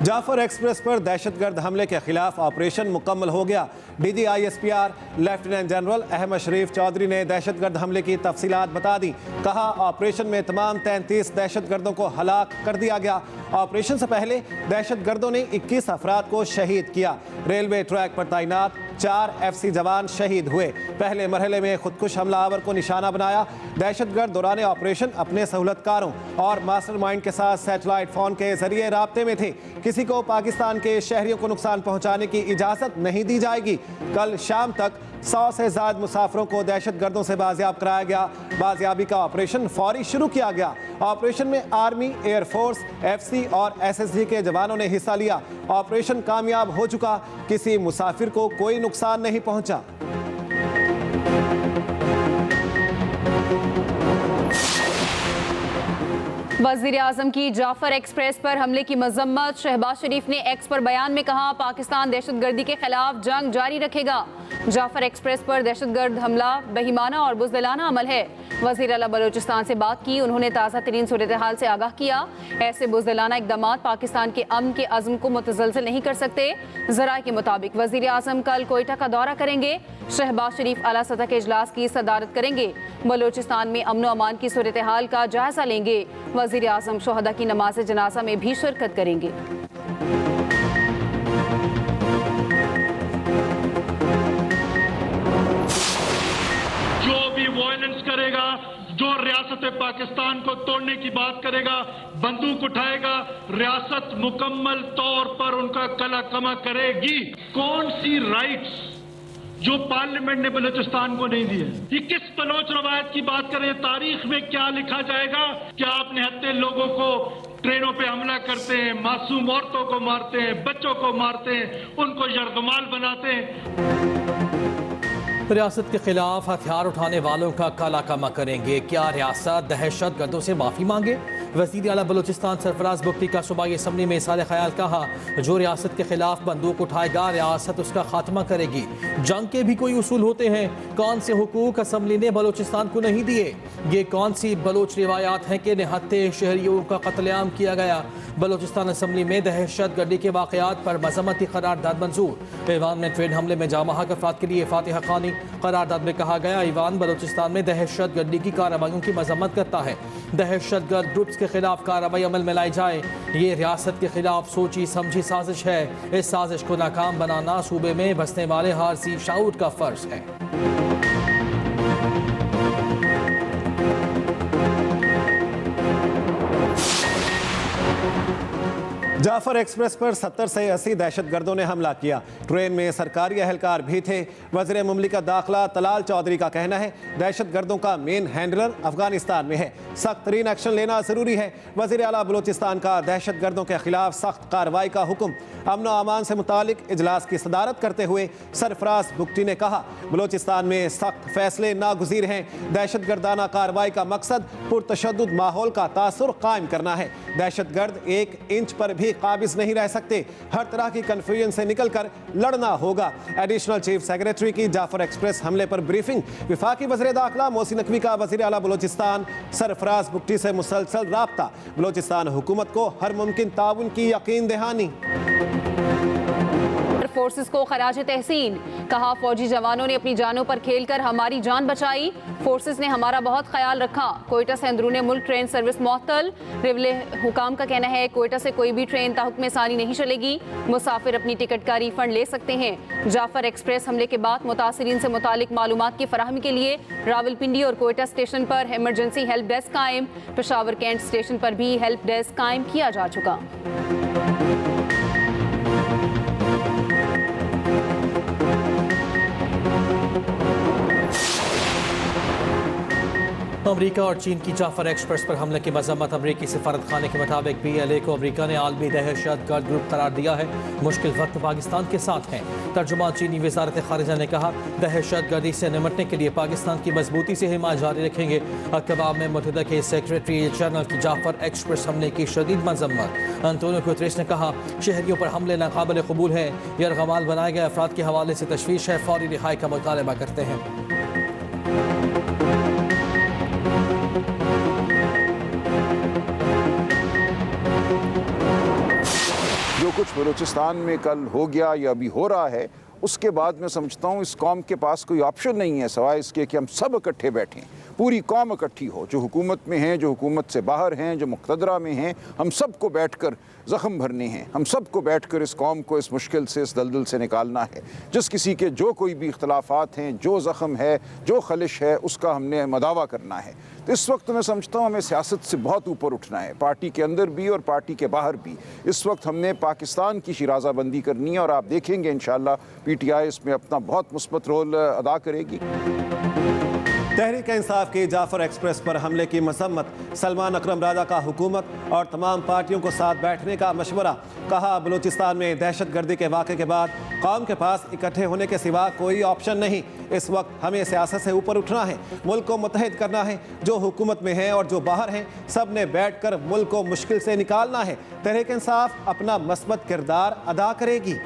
Jafar express पर दहशतगर्द हमले के खिलाफ ऑपरेशन मुकम्मल हो गया। DGISPR लेफ्टिनेंट जनरल अहमद शरीफ चौधरी ने दहशतगर्द हमले की तफसीलात बता दी। कहा, ऑपरेशन में तमाम 33 दहशतगर्दों को हलाक कर दिया गया। ऑपरेशन से पहले दहशतगर्दों ने 21 अफराद को शहीद किया। रेलवे ट्रैक पर तैनात 4 FC जवान शहीद हुए। पहले मरहले में खुदकुश हमलावर को निशाना बनाया। दहशतगर्द दौरान ऑपरेशन अपने सहूलतकारों और मास्टरमाइंड के साथ सैटेलाइट फोन के जरिए राब्ते में थे। किसी को पाकिस्तान के शहरियों को नुकसान पहुंचाने की इजाजत नहीं दी जाएगी। कल शाम तक 100 से ज्यादा मुसाफिरों को दहशतगर्दों से बाजियाब कराया गया। बाजियाबी का ऑपरेशन फौरी शुरू किया गया। ऑपरेशन में आर्मी, एयरफोर्स, FC और SSG के जवानों ने हिस्सा लिया। ऑपरेशन कामयाब हो चुका। किसी मुसाफिर को कोई नुकसान नहीं पहुंचा। वज़ीर आज़म की जाफर एक्सप्रेस पर हमले की मजम्मत। शहबाज शरीफ ने एक्स पर बयान में कहा, पाकिस्तान दहशतगर्दी के खिलाफ जंग जारी रखेगा। जाफर एक्सप्रेस पर दहशतगर्द हमला बेईमाना और बुज़दिलाना अमल है। वज़ीर आला बलोचिस्तान से बात की। उन्होंने ताज़ा तरीन सूरत हाल से आगाह किया। ऐसे बुज़दिलाना इक़दामात पाकिस्तान के अमन के अज़्म को मुतज़लज़ल नहीं कर सकते। ज़राए के मुताबिक वज़ीर आज़म कल कोयटा का दौरा करेंगे। शहबाज शरीफ आला सतह के इजलास की सदारत करेंगे। बलोचिस्तान में अमन व अमान की सूरत हाल का जायजा लेंगे। वज़ीर आज़म शोहदा की नमाज जनाजा में भी शिरकत करेंगे। जो भी वायलेंस करेगा, जो रियासत पाकिस्तान को तोड़ने की बात करेगा, बंदूक उठाएगा, रियासत मुकम्मल तौर पर उनका कला कमा करेगी। कौन सी राइट्स जो पार्लियामेंट ने बलूचिस्तान को नहीं दिए? ये किस बलोच रवायत की बात करें? तारीख में क्या लिखा जाएगा? क्या आप निहत्ते लोगों को ट्रेनों पे हमला करते हैं, मासूम औरतों को मारते हैं, बच्चों को मारते हैं, उनको यरगमाल बनाते हैं। रियासत के खिलाफ हथियार उठाने वालों का काला कमा करेंगे। क्या रियासत दहशत गर्दों से माफ़ी मांगे? वज़ीर आला बलूचिस्तान सरफराज बुगटी का सूबाई असम्बली में इसारे ख्याल कहा, जो रियासत के खिलाफ बंदूक उठाएगा रियासत उसका खात्मा करेगी। जंग के भी कोई उसूल होते हैं। कौन से हुकूक असम्बली ने बलूचिस्तान को नहीं दिए? ये कौन सी बलोच रिवायात हैं कि निहत्ते शहरियों का कत्लेआम किया गया? बलूचिस्तान असम्बली में दहशत गर्दी के वाक़यात पर मजम्मती करारदाद मंजूर। ईवान में ट्रेन हमले में जामहक अफराद के लिए फातिहा खानी। करारदाद में कहा गया, ईवान बलूचिस्तान में दहशत गर्दी की कार्रवाइयों की मजम्मत करता है। दहशत गर्द ग्रुप्स के खिलाफ कार्रवाई अमल में लाई जाए। ये रियासत के खिलाफ सोची समझी साजिश है। इस साजिश को नाकाम बनाना सूबे में बसने वाले हारसी शाऊर का फर्ज है। जाफर एक्सप्रेस पर 70 से 80 दहशतगर्दों ने हमला किया। ट्रेन में सरकारी अहलकार भी थे। वज़ीर मुमलिकत दाखिला तलाल चौधरी का कहना है, दहशतगर्दों का मेन हैंडलर अफगानिस्तान में है। सख्त तरीन एक्शन लेना जरूरी है। वज़ीर आला बलूचिस्तान का दहशतगर्दों के खिलाफ सख्त कार्रवाई का हुक्म। अमन व अमान से मुतालिक इजलास की सदारत करते हुए सरफराज बुगटी ने कहा, बलूचिस्तान में सख्त फैसले नागुज़ीर हैं। दहशतगर्दाना कार्रवाई का मकसद पुरतशद्दुद माहौल का तासुर कायम करना है। दहशतगर्द 1 इंच पर भी काबिज नहीं रह सकते। हर तरह की कंफ्यूजन से निकलकर लड़ना होगा। एडिशनल चीफ सेक्रेटरी की जाफर एक्सप्रेस हमले पर ब्रीफिंग। वफाकी वज़ीर दाखिला मोहसिन नकवी का वज़ीर आला बलूचिस्तान सरफराज बुगटी से मुसलसल राब्ता। बलूचिस्तान हुकूमत को हर मुमकिन ताउन की यकीन दहानी। फोर्सेस को खराज तहसीन। कहा, फौजी जवानों ने अपनी जानों पर खेलकर हमारी जान बचाई। फोर्सेस ने हमारा बहुत ख्याल रखा। कोयटा से अंदरूनी मुल्क ट्रेन सर्विस मुअत्तल। रेलवे हुकाम का कहना है, कोयटा से कोई भी ट्रेन ताहुक्म सानी नहीं चलेगी। मुसाफिर अपनी टिकट का रिफंड ले सकते हैं। जाफर एक्सप्रेस हमले के बाद मुतासिरीन से मुतालिक मालूमात की फराहमी के लिए रावलपिंडी और कोयटा स्टेशन पर इमरजेंसी हेल्प डेस्क कायम। पेशावर कैंट स्टेशन पर भी हेल्प डेस्क कायम किया जा चुका। अमरीका और चीन की जाफर एक्सप्रेस पर हमले की मजम्मत। अमरीकी सफारत खाने के मुताबिक PLA को अमरीका ने आलमी दहशत गर्द ग्रुप करार दिया है। मुश्किल वक्त पाकिस्तान के साथ हैं। तर्जुमान चीनी वजारत खारिजा ने कहा, दहशत गर्दी से निमटने के लिए पाकिस्तान की मजबूती से हिमायत जारी रखेंगे। अक़वाम मुत्तहिदा के सेक्रेटरी जनरल की जाफर एक्सप्रेस हमले की शदीद मजम्मत। अंतोनियो गुतरेस ने कहा, शहरियों पर हमले नाकाबिल कबूल है। यरगमाल बनाए गए अफराद के हवाले से तशवीश है। फौरी रिहाई का मुतालबा करते हैं। जो कुछ कुछ बलूचिस्तान में कल हो गया या अभी हो रहा है, उसके बाद मैं समझता हूँ इस कौम के पास कोई ऑप्शन नहीं है सिवाय इसके कि हम सब इकट्ठे बैठें, पूरी कौम इकट्ठी हो, जो हुकूमत में हैं, जो हुकूमत से बाहर हैं, जो मुक़तदरा में हैं, हम सबको बैठकर ज़ख्म भरने हैं, हम सबको बैठकर इस कौम को इस मुश्किल से, इस दलदल से निकालना है। जिस किसी के जो कोई भी इख्तलाफात हैं, जो ज़ख्म है, जो खलिश है, उसका हमने मदावा करना है। तो इस वक्त मैं समझता हूँ हमें सियासत से बहुत ऊपर उठना है, पार्टी के अंदर भी और पार्टी के बाहर भी। इस वक्त हमने पाकिस्तान की शिराज़ाबंदी करनी है और आप देखेंगे इंशाअल्लाह PTI इसमें अपना बहुत मुस्बत रोल अदा करेगी। तहरीक इंसाफ की जाफर एक्सप्रेस पर हमले की मसम्मत, सलमान अकरम राजा का हुकूमत और तमाम पार्टियों को साथ बैठने का मशवरा। कहा बलूचिस्तान में दहशत गर्दी के वाक़े के बाद कौम के पास इकट्ठे होने के सिवा कोई ऑप्शन नहीं। इस वक्त हमें सियासत से ऊपर उठना है, मुल्क को मुत्तहिद करना है। जो हुकूमत में हैं और जो बाहर हैं, सब ने बैठ कर मुल्क को मुश्किल से निकालना है। तहरीक इंसाफ अपना मस्बत किरदार अदा करेगी।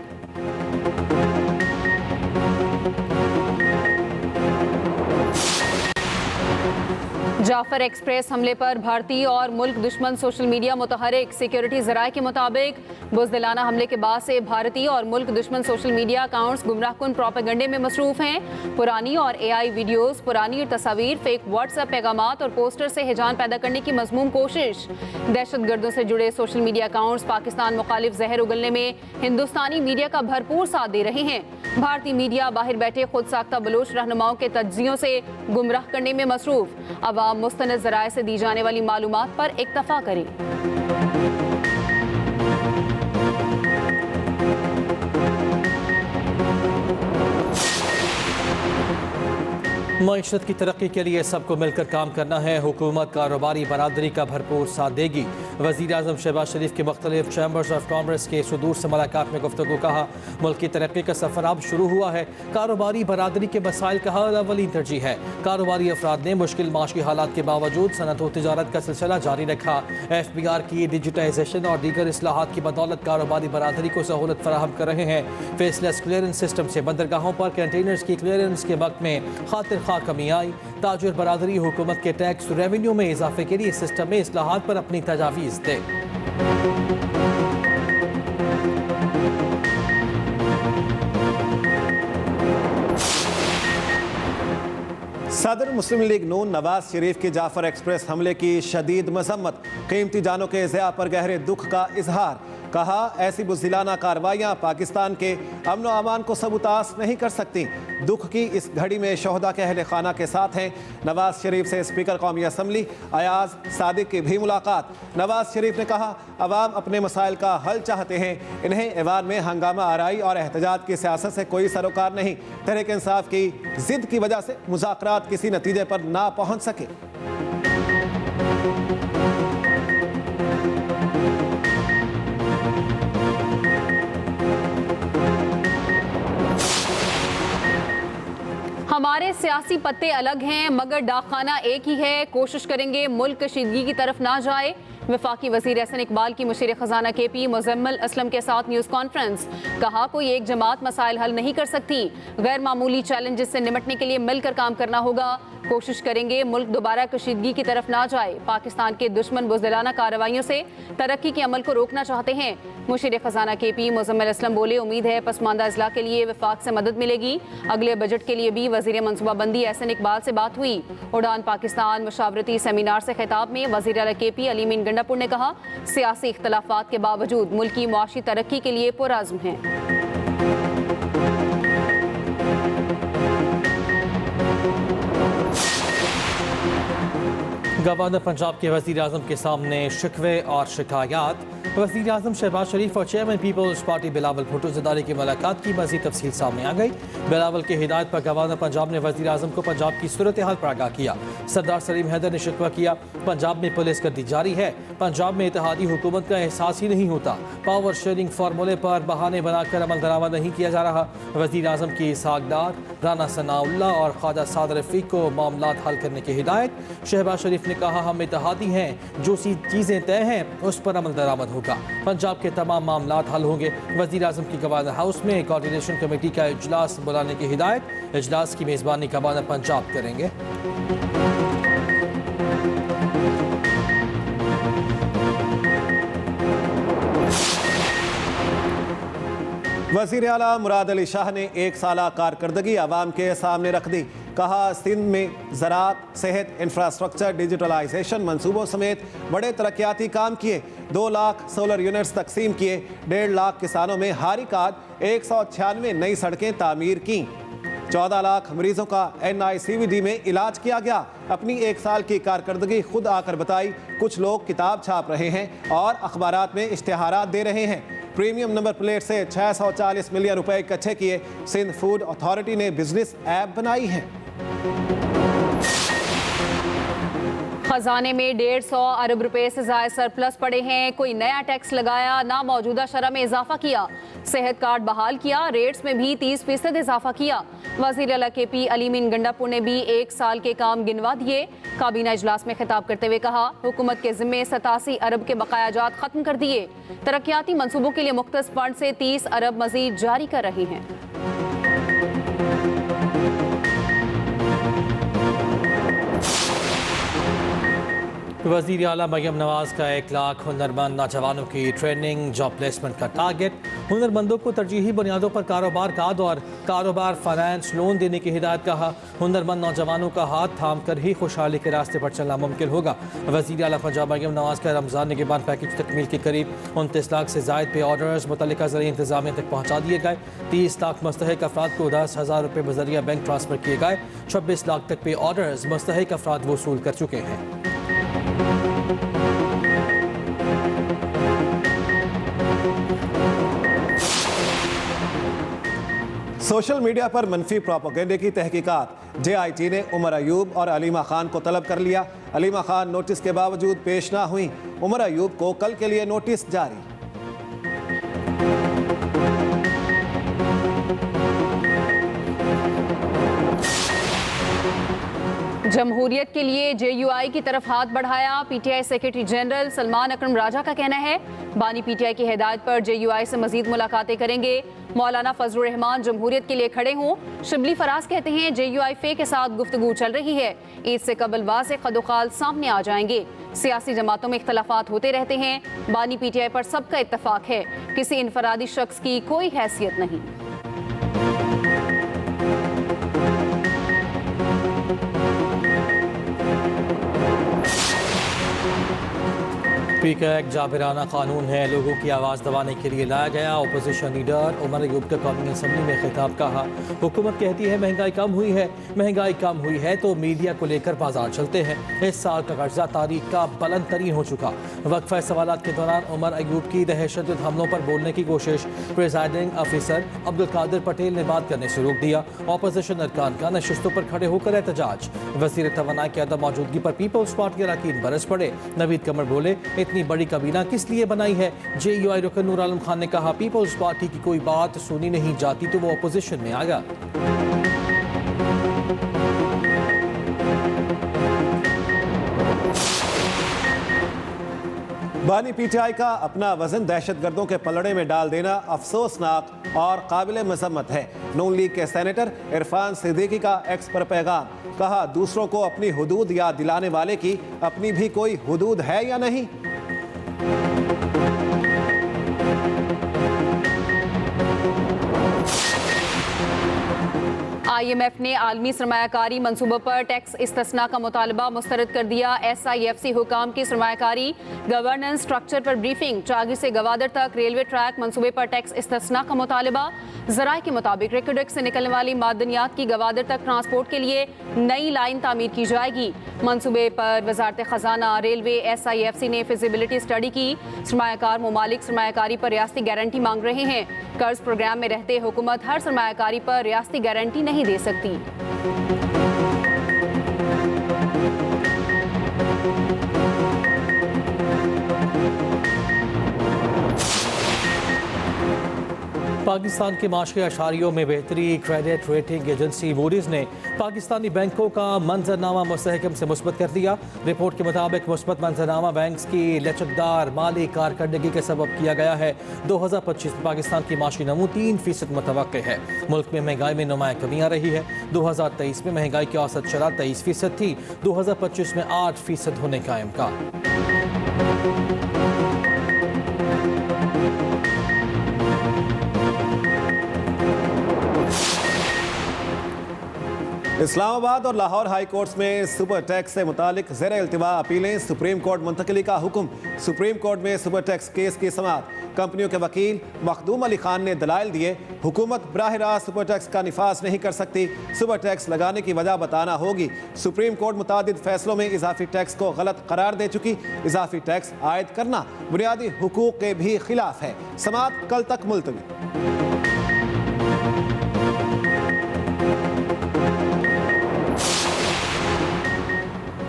जाफर एक्सप्रेस हमले पर भारतीय और मुल्क दुश्मन सोशल मीडिया मुतहरिक। सिक्योरिटी ज़राए के मुताबिक बुज़दिलाना हमले के बाद से भारतीय और मुल्क दुश्मन सोशल मीडिया अकाउंट्स गुमराहकुन प्रोपेगंडे में मसरूफ़ हैं। पुरानी और AI वीडियोज़, पुरानी तस्वीर, फेक व्हाट्सएप पैगामात और पोस्टर से हिजान पैदा करने की मज़मूम कोशिश। दहशत गर्दों से जुड़े सोशल मीडिया अकाउंट्स पाकिस्तान मुखालिफ जहर उगलने में हिंदुस्तानी मीडिया का भरपूर साथ दे रहे हैं। भारतीय मीडिया बाहर बैठे खुद साख्ता बलोच रहनुमाओं के तज्जियों से गुमराह करने में मसरूफ़। अवाम मुस्तनद ज़राए से दी जाने वाली मालूमात पर इक्तफा करें। मईशत की तरक्की के लिए सबको मिलकर काम करना है। हुकूमत कारोबारी बरादरी का भरपूर साथ देगी। वज़ीर आज़म शहबाज शरीफ की मुख्तलिफ चैम्बर्स ऑफ कॉमर्स के सुदूर से मुलाकात में गुफ्तगू। कहा मुल्क की तरक्की का सफ़र अब शुरू हुआ है। कारोबारी बरादरी के मसाइल का हल अवलीन तरजीह है। कारोबारी अफराद ने मुश्किल माशी हालात के बावजूद सनत व तिजारत का सिलसिला जारी रखा। FBR की डिजिटाइजेशन और दीगर इस्लाहात की बदौलत कारोबारी बरादरी को सहूलत फराहम कर रहे हैं। फेसलेस क्लियरेंस सिस्टम से बंदरगाहों पर कंटेनर्स की क्लियरेंस के वक्त में खातिर कमी आई। ताजिर बरादरी हुकूमत के टैक्स रेवेन्यू में इजाफे के लिए सिस्टम में इस्लाहात पर अपनी तजावीज़ दे। सदर मुस्लिम लीग नून नवाज शरीफ की जाफर एक्सप्रेस हमले की शदीद मजम्मत। कीमती जानों के ज़िया पर गहरे दुख का इजहार। कहा ऐसी बुज़दिलाना कार्रवाइयाँ पाकिस्तान के अमन व अमान को सबूतास नहीं कर सकती। दुख की इस घड़ी में शोहदा के अहले खाना के साथ हैं। नवाज शरीफ से स्पीकर कौमी असम्बली अयाज सादिक की भी मुलाकात। नवाज शरीफ ने कहा अवाम अपने मसाइल का हल चाहते हैं, इन्हें ऐवान में हंगामा आराई और एहतजाज की सियासत से कोई सरोकार नहीं। तहरीक इंसाफ की जिद की वजह से मुज़ाकरात किसी नतीजे पर ना पहुँच सके। हमारे सियासी पत्ते अलग हैं मगर डाकखाना एक ही है। कोशिश करेंगे मुल्क कशीदगी की तरफ ना जाए। वफाकी वज़ीर एहसन इकबाल की मुशीर ख़जाना KP मुज़म्मिल असलम के साथ न्यूज़ कॉन्फ्रेंस। कहा कोई एक जमात मसाइल हल नहीं कर सकती। गैर मामूली चैलेंजेस से निपटने के लिए मिलकर काम करना होगा। कोशिश करेंगे मुल्क दोबारा कशीदगी की तरफ ना जाए। पाकिस्तान के दुश्मन बुज़दिलाना कार्रवाइयों से तरक्की के अमल को रोकना चाहते हैं। मुशीर ख़जाना KP मुज़म्मिल असलम बोले उम्मीद है पसमानदा अजला के लिए वफाक से मदद मिलेगी। अगले बजट के लिए भी वज़ीर मनसूबाबंदी एहसन इकबाल से बात हुई। उड़ान पाकिस्तान मुशावरती सेमिनार से खिताब में वज़ीर आला KP अलीमीन गंडापुर ने कहा सियासी इख्तलाफात के बावजूद मुल्क की मुआशी तरक्की के लिए पुरअज़्म हैं। गवर्नर पंजाब के वज़ीर आज़म के सामने शिकवे और शिकायत। वज़ीर आज़म शहबाज शरीफ और चेयरमैन पीपल्स पार्टी बिलावल भुट्टो ज़रदारी की मुलाकात की मज़ीद तफसील सामने आ गई। बिलावल की हिदायत पर गवर्नर पंजाब ने वज़ीर आज़म को पंजाब की सूरत हाल पर आगाह किया। सरदार सलीम हैदर ने शिकवा किया पंजाब में पुलिस गर्दी जारी है। पंजाब में इत्तेहादी हुकूमत का एहसास ही नहीं होता। पावर शेयरिंग फार्मूले पर बहाने बनाकर अमल दरामद नहीं किया जा रहा। वज़ीर आज़म की सागदार राना सनाउल्लाह और ख्वाजा साद रफ़ीक को मामलात हल करने की हिदायत। शहबाज शरीफ ने कहा हम इत्तेहादी हैं, जो सी चीज़ें तय हैं उस पर अमल दरामद होगा। पंजाब के तमाम मामलात हल होंगे। वज़ीर आज़म की गवर्नर हाउस में कोऑर्डिनेशन कमेटी का इजलास बुलाने की हिदायत। इजलास की मेज़बानी गवर्नर पंजाब करेंगे। वज़ीर आला मुराद अली शाह ने एक साला कारकर्दगी आवाम के सामने रख दी। कहा, सिंध में ज़राअत, सेहत, इंफ्रास्ट्रक्चर, डिजिटलाइजेशन मंसूबों समेत बड़े तरक्याती काम किए। 2 लाख सोलर यूनिट्स तकसीम किए। 1.5 लाख किसानों में हारी कार्ड, 196 नई सड़कें तामीर की। 14 लाख मरीजों का NICVD में इलाज किया गया। अपनी 1 साल की कारकर्दगी खुद आकर बताई। कुछ लोग किताब छाप रहे हैं और अखबारात में इश्तिहारात दे रहे हैं। प्रीमियम नंबर प्लेट से 640 मिलियन रुपए इकट्ठे किए। सिंध फूड अथॉरिटी ने बिजनेस ऐप बनाई है। खजाने में 150 अरब रुपए से ज़ायद सरप्लस पड़े हैं। कोई नया टैक्स लगाया ना, मौजूदा शरह में इजाफा किया। सेहत कार्ड बहाल किया, रेट्स में भी 30% इजाफा किया। वज़ीर आला KP अलीमीन गंडापुर ने भी 1 साल के काम गिनवा दिए। काबीना इजलास में खिताब करते हुए कहा, हुकूमत के जिम्मे 87 अरब के बकायाजात खत्म कर दिए। तरक्याती मंसूबों के लिए मुख्तस फंड से 30 अरब मजीद जारी कर रहे हैं। वज़ीर आला मरियम नवाज का 1 लाख हुनरमंद नौजवानों की ट्रेनिंग जॉब प्लेसमेंट का टारगेट। हुनरमंदों को तरजीही बुनियादों पर कारोबार कार्ड और कारोबार फाइनेंस लोन देने की हिदायत। कहा, हुनरमंद नौजवानों का हाथ थाम कर ही खुशहाली के रास्ते पर चलना मुमकिन होगा। वज़ीर आला पंजाब मरियम नवाज का रमज़ान निगहबान पैकेज तकमील के करीब 29 लाख से ज़ायद पे ऑर्डर्स मुतल्लिका ज़रिए इंतज़ामिया तक पहुँचा दिए गए। 30 लाख मुस्तहिक अफराद को 10,000 रुपये बज़रिया बैंक ट्रांसफ़र किए गए। 26 लाख तक पे ऑर्डर्स मुस्तहिक अफराद वसूल कर चुके हैं। सोशल मीडिया पर मनफी प्रोपेगेंडे की तहकीकात। JIT ने उमर अयूब और अलीमा खान को तलब कर लिया। अलीमा खान नोटिस के बावजूद पेश ना हुई। उमर अयूब को कल के लिए नोटिस जारी। जमहूरियत के लिए JUI की तरफ हाथ बढ़ाया। PTI सेक्रेटरी जनरल सलमान अकरम राजा का कहना है, बानी PTI की हिदायत पर JUI से मजीद मुलाकातें करेंगे। मौलाना फजलुर रहमान जमहूरियत के लिए खड़े हों। शिबली फराज कहते हैं, JUI फे के साथ गुफ्तगू चल रही है। ईद से कबल वाज़ेह खदोखाल सामने आ जाएंगे। सियासी जमातों में इख्तलाफात होते रहते हैं। बानी PTI पर सबका इत्तफाक है। किसी इनफरादी शख्स की कोई हैसियत नहीं। पी का एक जाबिराना कानून है, लोगों की आवाज़ दबाने के लिए लाया गया। अपोजिशन लीडर उमर अयूब का कौमी असम्बली में खिताब। कहा, हुकूमत कहती है महंगाई कम हुई है, महंगाई कम हुई है तो मीडिया को लेकर बाजार चलते हैं। इस साल का कर्जा तारीख का बुलंद तरीन हो चुका। वक्फा सवालात के दौरान उमर अयूब की दहशतगर्द हमलों पर बोलने की कोशिश। प्रिजाइडिंग ऑफिसर अब्दुल कादिर पटेल ने बात करने से रोक दिया। अपोजिशन अरकान का नशिस्तों पर खड़े होकर एहतजाज। वज़ीर तवानाई की अदम मौजूदगी पर पीपल्स पार्टी के अरकान बरस पड़े। नवीद कमर बोले, इतनी बड़ी काबीना किस लिए बनाई है। JUI रुकन नूर आलम खान ने कहा, पीपल्स पार्टी की कोई बात सुनी नहीं जाती तो वो अपोजिशन में आ गया। बानी PTI का अपना वजन दहशतगर्दों के पलड़े में डाल देना अफसोसनाक और काबिल मजम्मत है। नून लीग के सेनेटर इरफान सिद्दीकी का एक्स पर पैगाम। कहा, दूसरों को अपनी हुदूद याद दिलाने वाले की अपनी भी कोई हुदूद है या नहीं। IMF ने आलमी सरमायाकारी मनसूबों पर टैक्स इस्तिस्ना का मुतालबा मुस्तरद कर दिया। SIFC हुकाम की सरमायाकारी गवर्नेंस स्ट्रक्चर पर ब्रीफिंग। चागी से गवादर तक रेलवे ट्रैक मनसूबे पर टैक्स इस्तिस्ना का मुतालबा। ज़राए के मुताबिक रेकोडेक्स से निकलने वाली मादनियात की गवादर तक ट्रांसपोर्ट के लिए नई लाइन तामीर की जाएगी। मनसूबे पर वजारत खजाना, रेलवे, SIFC ने फिजिबिलिटी स्टडी की। सरमायाकार ममालिक सरमायाकारी पर रियासती गारंटी मांग रहे हैं। कर्ज प्रोग्राम में रहते हुकूमत हर सरमायाकारी पर रियासती गारंटी नहीं दे सकती। पाकिस्तान के माशरे अशारियों में बेहतरी। क्रेडिट रेटिंग एजेंसी मूडीज ने पाकिस्तानी बैंकों का मंजरनामा मुस्तहकम से मुस्बत कर दिया। रिपोर्ट के मुताबिक मुस्बत मंजरनामा बैंक्स की लचकदार माली कारकर्दगी के सबब किया गया है। 2025 में पाकिस्तान की माशी नमू 3% मुतवक्के है। मुल्क में महंगाई में नुमाया कमी आ रही है। 2023 में महंगाई की औसत शरह 23% थी। 2025 में 8% होने का इम्कान। इस्लामाबाद और लाहौर हाई कोर्ट्स में सुपर टैक्स से मुतालिक ज़ेर इल्तिवा अपीलें, सुप्रीम कोर्ट मुंतकिली का हुक्म। सुप्रीम कोर्ट में सुपर टैक्स केस की समाअत। कंपनियों के वकील मखदूम अली खान ने दलाइल दिए, हुकूमत बराह रास्त सुपर टैक्स का निफाज नहीं कर सकती, सुपर टैक्स लगाने की वजह बताना होगी। सुप्रीम कोर्ट मुतादिद फैसलों में इजाफी टैक्स को गलत करार दे चुकी। इजाफी टैक्स आयद करना बुनियादी हुकूक के भी खिलाफ है। समाअत कल तक मुलतवी।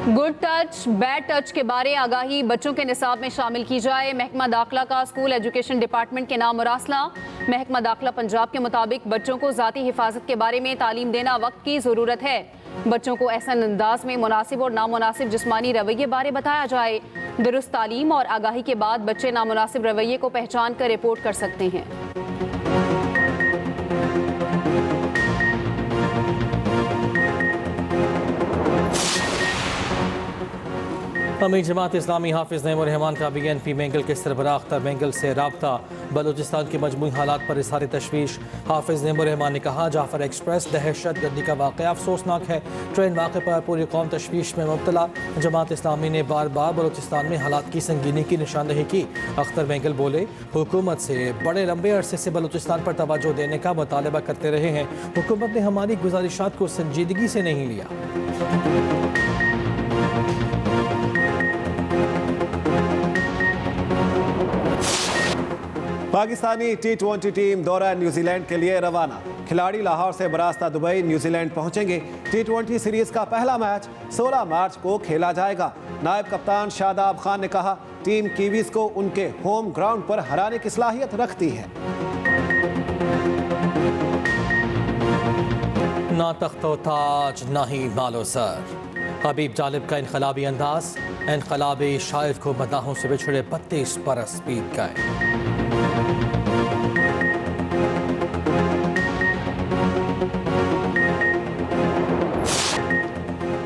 गुड टच बैड टच के बारे आगाही बच्चों के निसाब में शामिल की जाए। महकमा दाखिला का स्कूल एजुकेशन डिपार्टमेंट के नाम मुरासला। महकमा दाखिला पंजाब के मुताबिक बच्चों को ज़ाती हिफाजत के बारे में तालीम देना वक्त की ज़रूरत है। बच्चों को ऐसा अंदाज में मुनासिब और नामुनासिब जिस्मानी रवैये बारे बताया जाए। दुरुस्त तालीम और आगाही के बाद बच्चे नामुनासिब रवैये को पहचान कर रिपोर्ट कर सकते हैं। अमीर जमात इस्लामी हाफिज नईमुर रहमान का BNP मैंगल के सरबराह अख्तर मैंगल से राब्ता। बलूचिस्तान के मजमूई हालात पर इज़हार तशवीश। हाफिज नईमुर रहमान ने कहा, जाफर एक्सप्रेस दहशत गर्दी का वाक़या अफसोसनाक है। ट्रेन वाक़े पर पूरी कौम तशवीश में मुब्तला। जमात इस्लामी ने बार बार बलूचिस्तान में हालात की संगीनी की निशानदही की। अख्तर मैंगल बोले, हुकूमत से बड़े लंबे अरसे से बलूचिस्तान पर तवज्जो देने का मुतालबा करते रहे हैं। हुकूमत ने हमारी गुजारिशात को संजीदगी से नहीं लिया। पाकिस्तानी T20 टीम दौरा न्यूजीलैंड के लिए रवाना। खिलाड़ी लाहौर से बरास्ता दुबई न्यूजीलैंड पहुंचेंगे। T20 सीरीज का पहला मैच 16 मार्च को खेला जाएगा। नायब कप्तान शादाब खान ने कहा, टीम कीवीज को उनके होम ग्राउंड पर हराने की सलाहियत रखती है। ना तख्तो ताज ना ही मालो सर। हबीब जालिब का इनकलाबी अंदाज, इनकलाबी शायर को मदाहों से बिछड़े 32 बरस बीत गए।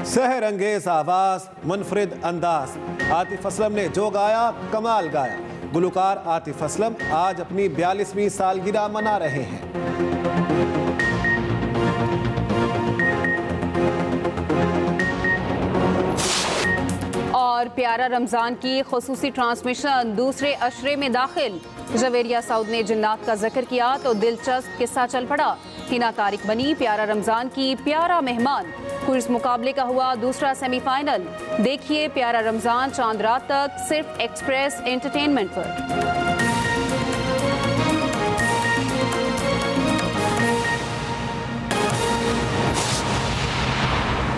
सहर अंगेज आवाज, मुनफरिद अंदाज, आतिफ असलम ने जो गाया कमाल गाया। गुलकार आतिफ असलम आज अपनी 42वीं सालगिरह मना रहे हैं। और प्यारा रमज़ान की खुसूसी ट्रांसमिशन दूसरे अशरे में दाखिल। जवेरिया साउद ने जिन्नात का जिक्र किया तो दिलचस्प किस्सा चल पड़ा। हिना तारिक बनी प्यारा रमज़ान की प्यारा मेहमान। क्विज मुकाबले का हुआ दूसरा सेमीफाइनल। देखिए प्यारा रमज़ान चांद रात तक सिर्फ एक्सप्रेस एंटरटेनमेंट पर।